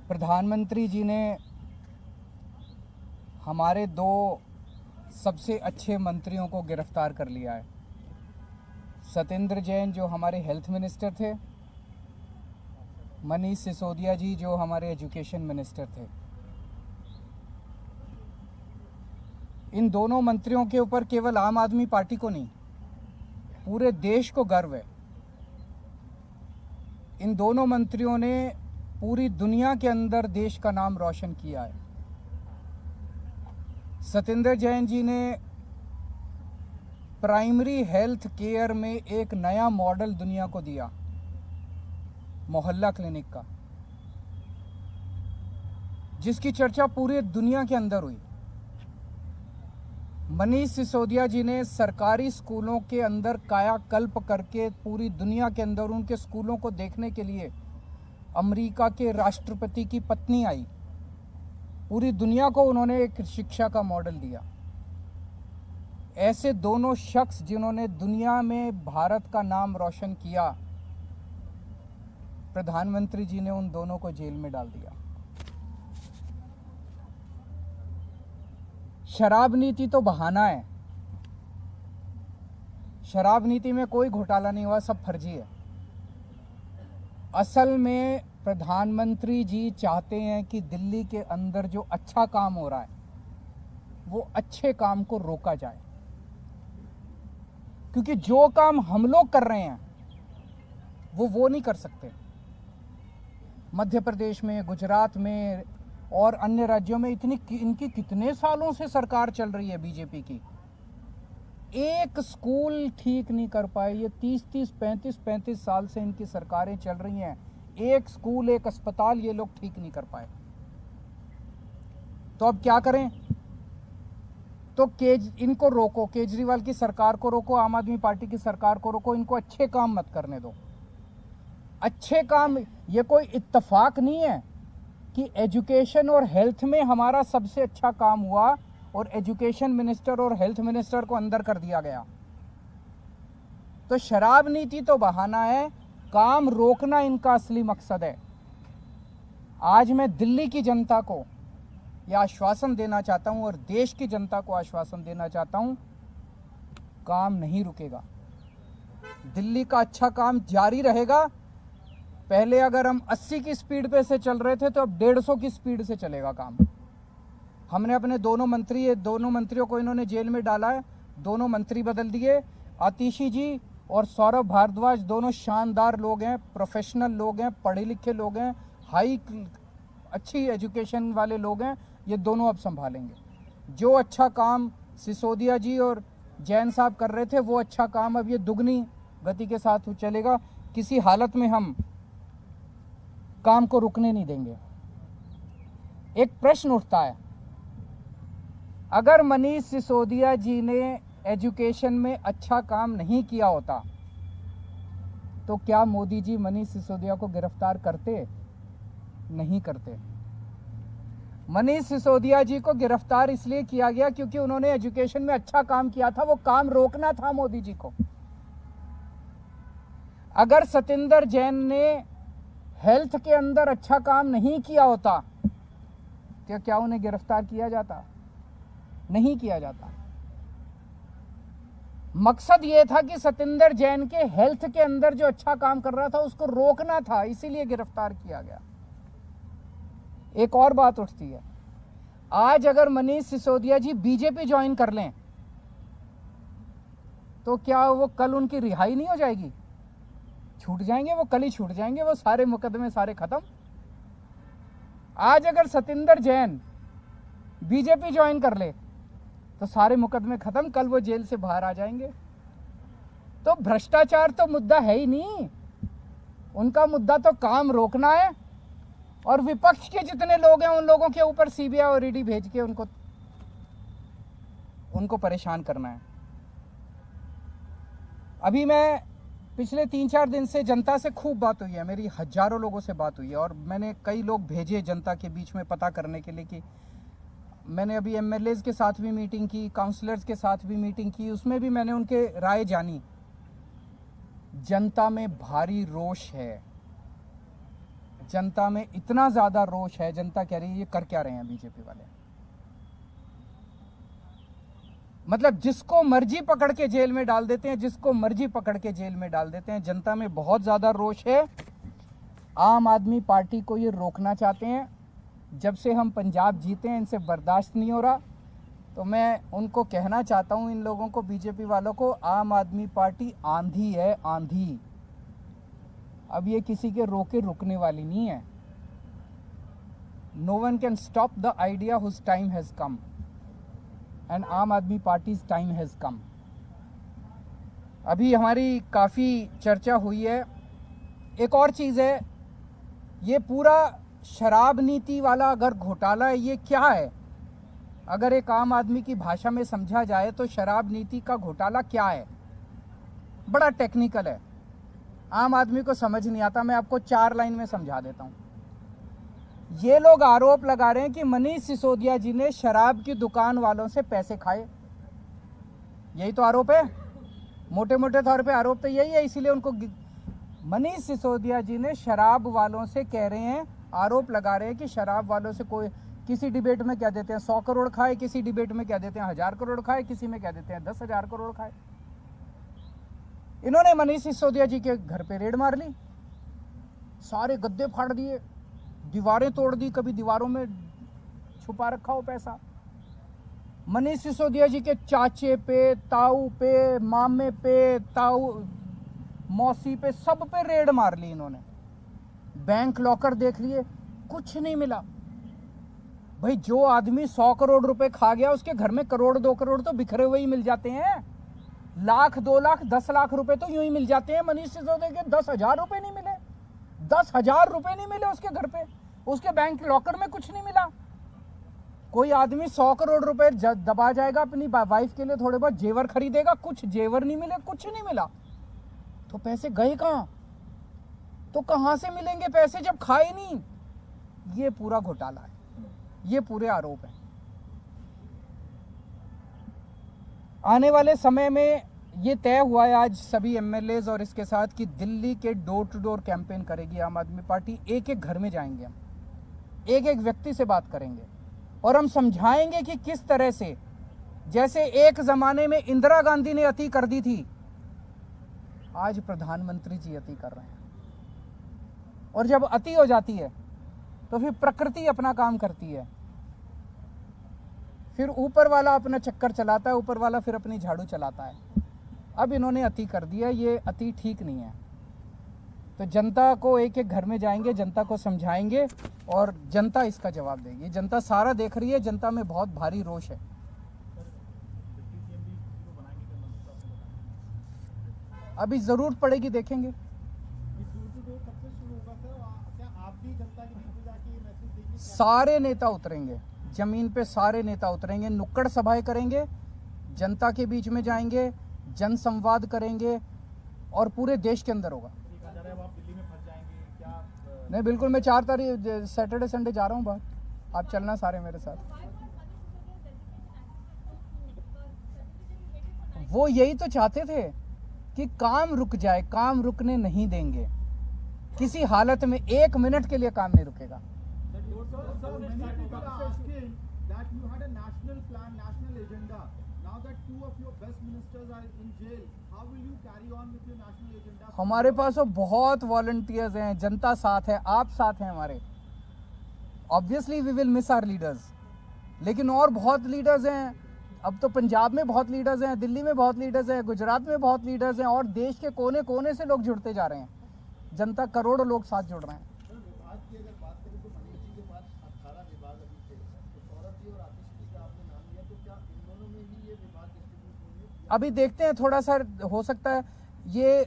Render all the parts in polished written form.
प्रधानमंत्री जी ने हमारे दो सबसे अच्छे मंत्रियों को गिरफ्तार कर लिया है। सत्येंद्र जैन जो हमारे हेल्थ मिनिस्टर थे, मनीष सिसोदिया जी जो हमारे एजुकेशन मिनिस्टर थे। इन दोनों मंत्रियों के ऊपर केवल आम आदमी पार्टी को नहीं, पूरे देश को गर्व है। इन दोनों मंत्रियों ने पूरी दुनिया के अंदर देश का नाम रोशन किया है। सत्येंद्र जैन जी ने प्राइमरी हेल्थ केयर में एक नया मॉडल दुनिया को दिया, मोहल्ला क्लिनिक का, जिसकी चर्चा पूरी दुनिया के अंदर हुई। मनीष सिसोदिया जी ने सरकारी स्कूलों के अंदर कायाकल्प करके पूरी दुनिया के अंदर उनके स्कूलों को देखने के लिए अमेरिका के राष्ट्रपति की पत्नी आई। पूरी दुनिया को उन्होंने एक शिक्षा का मॉडल दिया। ऐसे दोनों शख्स जिन्होंने दुनिया में भारत का नाम रोशन किया, प्रधानमंत्री जी ने उन दोनों को जेल में डाल दिया। शराब नीति तो बहाना है। शराब नीति में कोई घोटाला नहीं हुआ, सब फर्जी है। असल में प्रधानमंत्री जी चाहते हैं कि दिल्ली के अंदर जो अच्छा काम हो रहा है वो अच्छे काम को रोका जाए, क्योंकि जो काम हम लोग कर रहे हैं वो नहीं कर सकते। मध्य प्रदेश में, गुजरात में और अन्य राज्यों में इनकी कितने सालों से सरकार चल रही है बीजेपी की, एक स्कूल ठीक नहीं कर पाए। ये 30-30, 35-35 साल से इनकी सरकारें चल रही हैं, एक स्कूल, एक अस्पताल ये लोग ठीक नहीं कर पाए। तो अब क्या करें? तो इनको रोको, केजरीवाल की सरकार को रोको, आम आदमी पार्टी की सरकार को रोको, इनको अच्छे काम मत करने दो। अच्छे काम, ये कोई इत्तेफाक नहीं है कि एजुकेशन और हेल्थ में हमारा सबसे अच्छा काम हुआ और एजुकेशन मिनिस्टर और हेल्थ मिनिस्टर को अंदर कर दिया गया। तो शराब नीति तो बहाना है, काम रोकना इनका असली मकसद है। आज मैं दिल्ली की जनता को यह आश्वासन देना चाहता हूं और देश की जनता को आश्वासन देना चाहता हूं, काम नहीं रुकेगा। दिल्ली का अच्छा काम जारी रहेगा। पहले अगर हम 80 की स्पीड पे से चल रहे थे तो अब 150 की स्पीड से चलेगा काम। हमने अपने दोनों मंत्रियों को इन्होंने जेल में डाला है, दोनों मंत्री बदल दिए। आतिशी जी और सौरभ भारद्वाज दोनों शानदार लोग हैं, प्रोफेशनल लोग हैं, पढ़े लिखे लोग हैं, अच्छी एजुकेशन वाले लोग हैं। ये दोनों अब संभालेंगे। जो अच्छा काम सिसोदिया जी और जैन साहब कर रहे थे वो अच्छा काम अब ये दुगनी गति के साथ चलेगा। किसी हालत में हम काम को रुकने नहीं देंगे। एक प्रश्न उठता है, अगर मनीष सिसोदिया जी ने एजुकेशन में अच्छा काम नहीं किया होता तो क्या मोदी जी मनीष सिसोदिया को गिरफ्तार करते? नहीं करते। मनीष सिसोदिया जी को गिरफ्तार इसलिए किया गया क्योंकि उन्होंने एजुकेशन में अच्छा काम किया था, वो काम रोकना था मोदी जी को। अगर सत्येंद्र जैन ने हेल्थ के अंदर अच्छा काम नहीं किया होता तो क्या उन्हें गिरफ्तार किया जाता? नहीं किया जाता। मकसद यह था कि सत्येंद्र जैन के हेल्थ के अंदर जो अच्छा काम कर रहा था उसको रोकना था, इसीलिए गिरफ्तार किया गया। एक और बात उठती है, आज अगर मनीष सिसोदिया जी बीजेपी ज्वाइन कर लें तो क्या वो कल उनकी रिहाई नहीं हो जाएगी? छूट जाएंगे वो, कल ही छूट जाएंगे वो, सारे मुकदमे सारे खत्म। आज अगर सत्येंद्र जैन बीजेपी ज्वाइन कर ले तो सारे मुकदमे खत्म, कल वो जेल से बाहर आ जाएंगे। तो भ्रष्टाचार तो मुद्दा है ही नहीं, उनका मुद्दा तो काम रोकना है और विपक्ष के जितने लोग हैं उन लोगों के ऊपर सीबीआई और ईडी भेज के उनको परेशान करना है। अभी मैं पिछले 3-4 दिन से जनता से खूब बात हुई है, मेरी हजारों लोगों से बात हुई है और मैंने कई लोग भेजे जनता के बीच में पता करने के लिए कि मैंने अभी एमएलएज के साथ भी मीटिंग की, काउंसलर्स के साथ भी मीटिंग की, उसमें भी मैंने उनके राय जानी। जनता में भारी रोष है, जनता में इतना ज़्यादा रोष है, जनता कह रही है ये कर क्या रहे हैं बीजेपी वाले। मतलब जिसको मर्जी पकड़ के जेल में डाल देते हैं, जिसको मर्जी पकड़ के जेल में डाल देते हैं। जनता में बहुत ज़्यादा रोष है। आम आदमी पार्टी को ये रोकना चाहते हैं। जब से हम पंजाब जीते हैं इनसे बर्दाश्त नहीं हो रहा। तो मैं उनको कहना चाहता हूं, इन लोगों को, बीजेपी वालों को, आम आदमी पार्टी आंधी है, आंधी। अब ये किसी के रोके रुकने वाली नहीं है। No one can stop the idea whose time has come and Aam Aadmi parties time has कम। अभी हमारी काफ़ी चर्चा हुई है। एक और चीज़ है, ये पूरा शराब नीति वाला अगर घोटाला है, ये क्या है? अगर एक आम आदमी की भाषा में समझा जाए तो शराब नीति का घोटाला क्या है? बड़ा टेक्निकल है, आम आदमी को समझ नहीं आता। मैं आपको 4 लाइन में समझा देता हूं। ये लोग आरोप लगा रहे हैं कि मनीष सिसोदिया जी ने शराब की दुकान वालों से पैसे खाए। यही तो आरोप है, मोटे मोटे तौर पे आरोप तो यही है। इसीलिए उनको मनीष सिसोदिया जी ने शराब वालों से कह रहे हैं, आरोप लगा रहे हैं कि शराब वालों से कोई, किसी डिबेट में क्या देते हैं 100 करोड़ खाए, किसी डिबेट में क्या देते हैं 1000 करोड़ खाए, किसी में क्या देते हैं 10,000 करोड़ खाए। इन्होंने मनीष सिसोदिया जी के घर पे रेड मार ली, सारे गद्दे फाड़ दिए, दीवारें तोड़ दी, कभी दीवारों में छुपा रखा हो पैसा। मनीष सिसोदिया जी के चाचे पे, ताऊ पे, मामे पे, ताऊ मौसी पे, सब पे रेड मार ली इन्होंने। बैंक लॉकर देख लिए, कुछ नहीं मिला। भाई जो आदमी 100 करोड़ रुपए खा गया, उसके घर में करोड़ 2 करोड़ तो बिखरे हुए ही मिल जाते हैं। लाख 2 लाख 10 लाख रुपए तो यूं ही मिल जाते हैं। मनीष सिसोदिया के 10,000 रुपए नहीं मिले, 10,000 रुपए नहीं मिले उसके घर पे, उसके बैंक लॉकर में कुछ नहीं मिला। कोई आदमी 100 करोड़ रुपए दबा जाएगा, अपनी वाइफ के लिए थोड़े बहुत जेवर खरीदेगा, कुछ जेवर नहीं मिले, कुछ नहीं मिला। तो पैसे गए कहां? तो कहां से मिलेंगे पैसे जब खाए नहीं? ये पूरा घोटाला है, ये पूरे आरोप है। आने वाले समय में ये तय हुआ है आज सभी एमएलएज और इसके साथ कि दिल्ली के डोर टू डोर कैंपेन करेगी आम आदमी पार्टी। एक एक घर में जाएंगे हम, एक एक व्यक्ति से बात करेंगे और हम समझाएंगे कि किस तरह से, जैसे एक जमाने में इंदिरा गांधी ने अति कर दी थी, आज प्रधानमंत्री जी अति कर रहे हैं। और जब अति हो जाती है तो फिर प्रकृति अपना काम करती है, फिर ऊपर वाला अपना चक्कर चलाता है, ऊपर वाला फिर अपनी झाड़ू चलाता है। अब इन्होंने अति कर दिया, ये अति ठीक नहीं है। तो जनता को एक एक घर में जाएंगे, जनता को समझाएंगे और जनता इसका जवाब देगी। जनता सारा देख रही है, जनता में बहुत भारी रोष है। अभी जरूरत पड़ेगी, देखेंगे। सारे नेता उतरेंगे जमीन पे, सारे नेता उतरेंगे, नुक्कड़ सभाएं करेंगे, जनता के बीच में जाएंगे, जन संवाद करेंगे और पूरे देश के अंदर होगा। नहीं, बिल्कुल, मैं 4 तारीख सैटरडे संडे जा रहा हूँ बाहर, आप चलना सारे मेरे साथ। वो यही तो चाहते थे कि काम रुक जाए, काम रुकने नहीं देंगे किसी हालत में, 1 मिनट के लिए काम नहीं रुकेगा। हमारे पास तो बहुत वॉलंटियर्स हैं, जनता साथ है, आप साथ हैं हमारे। Obviously we will miss our leaders, लेकिन और बहुत लीडर्स हैं। अब तो पंजाब में बहुत लीडर्स हैं, दिल्ली में बहुत लीडर्स हैं, गुजरात में बहुत लीडर्स हैं और देश के कोने कोने से लोग जुड़ते जा रहे हैं। जनता, करोड़ों लोग साथ जुड़ रहे हैं। अभी देखते हैं, थोड़ा सा हो सकता है ये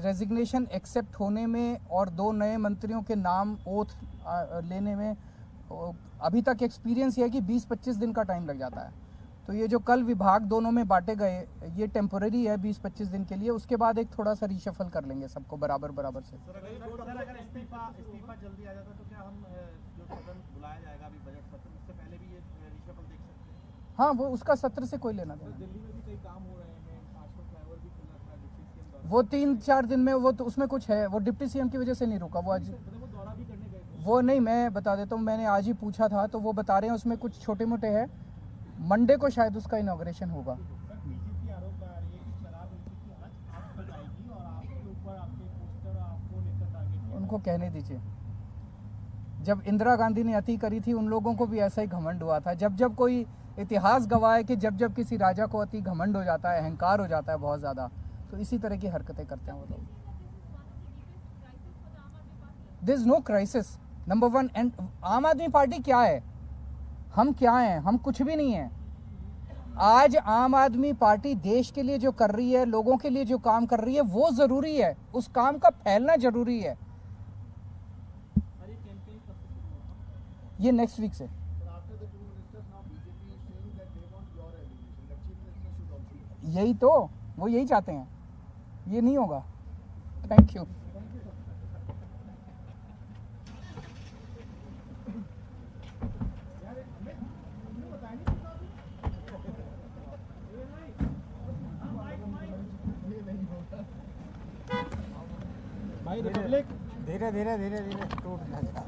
रेजिग्नेशन एक्सेप्ट होने में और 2 नए मंत्रियों के नाम ओथ लेने में अभी तक एक्सपीरियंस ये है कि 20-25 दिन का टाइम लग जाता है। तो ये जो कल विभाग दोनों में बांटे गए, ये टेम्पोररी है 20-25 दिन के लिए। उसके बाद एक थोड़ा सा रीशफल कर लेंगे सबको बराबर बराबर से। अगर इस्तीफा जल्दी आ जाता तो क्या हम जो सदन बुलाया जाएगा अभी बजट सत्र, उससे पहले भी ये रीशफल देख सकते हैं? हाँ, वो उसका सत्र से कोई लेना देना। दिल्ली में भी कई काम हो रहे हैं, आजकल फ्लाईओवर भी खुल रहा है, वो 3-4 दिन में, वो तो उसमें कुछ है, वो डिप्टी सीएम की वजह से नहीं रुका। वो आज वो नहीं, मैं बता देता हूँ, मैंने आज ही पूछा था तो वो बता रहे हैं उसमें कुछ छोटे मोटे हैं, मंडे को शायद उसका इनॉग्रेशन होगा। बीजेपी आरोप लगा रही है कि शराब नीति की आंच आप पर आएगी और आपके ऊपर आपके पोस्टर आपको लेकर टारगेट किया। उनको कहने दीजिए, जब इंदिरा गांधी ने अति करी थी उन लोगों को भी ऐसा ही घमंड हुआ था। जब जब कोई इतिहास गवाह है कि जब जब किसी राजा को अति घमंड हो जाता है, अहंकार हो जाता है बहुत ज़्यादा, तो इसी तरह की हरकतें करते हैं वो लोग। This is no crisis number one. And Aam Aadmi party क्या है, हम क्या हैं? हम कुछ भी नहीं हैं। आज आम आदमी पार्टी देश के लिए जो कर रही है, लोगों के लिए जो काम कर रही है, वो ज़रूरी है, उस काम का फैलना ज़रूरी है। ये नेक्स्ट वीक से। यही तो, वो यही चाहते हैं, ये नहीं होगा। Thank you. भाई रिपब्लिक धीरे धीरे धीरे धीरे टूट जाएगा।